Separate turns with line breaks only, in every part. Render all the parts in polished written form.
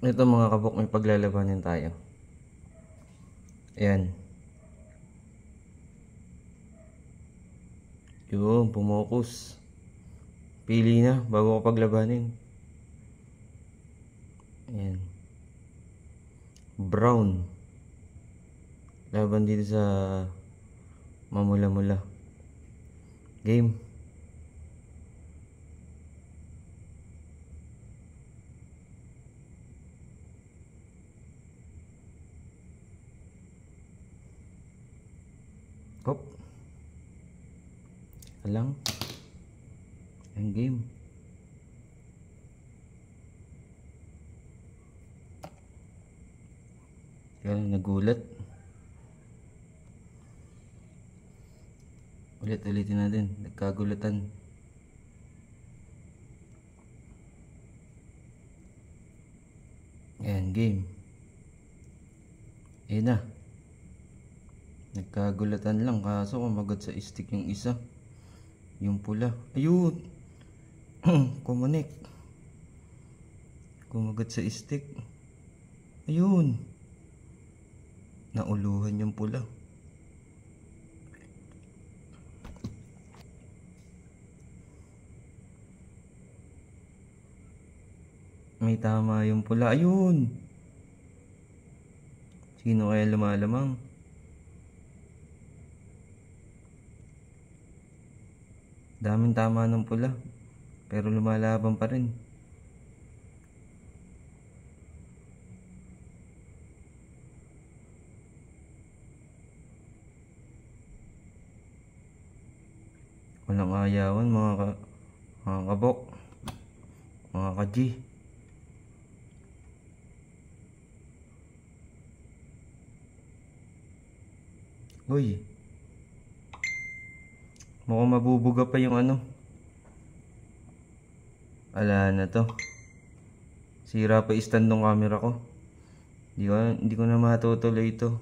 Ito mga kabok, may paglalabanin tayo. Ayan. Yung pumokus. Pili na bago ko paglabanin. Ayan. Brown. Laban dito sa mamula-mula. Game. Hop. Alang. Ang game. Kaya nagulat. Ulitin natin. Nagkagulatan. Ayan, game. Ayan na. Nagkagulatan lang kaso kumagat sa stick yung isa. Yung pula. Ayun. Kumanik. Kumagat sa stick. Ayun. Nauluhan yung pula. May tama yung pula. Ayun. Sino kaya lumalamang? Daming tama ng pula. Pero lumalaban pa rin. Walang ayawan mga kabok. Mga ka-G. Uy. Mukhang mabubuga pa yung ano. Ala na to. Sira pa stand ng camera ko. Hindi ko na matutuloy ito.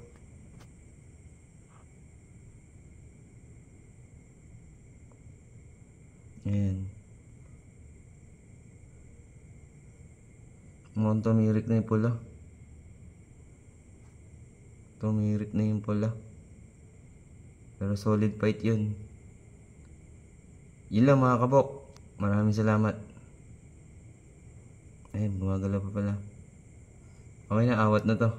Ayan. Mukhang tumirik na yung pula. Tumirik na yung pula. Pero solid fight yun. Yun lang mga kabok. Maraming salamat. Ayun, gumagalaw pa pala. Okay na, awat na to.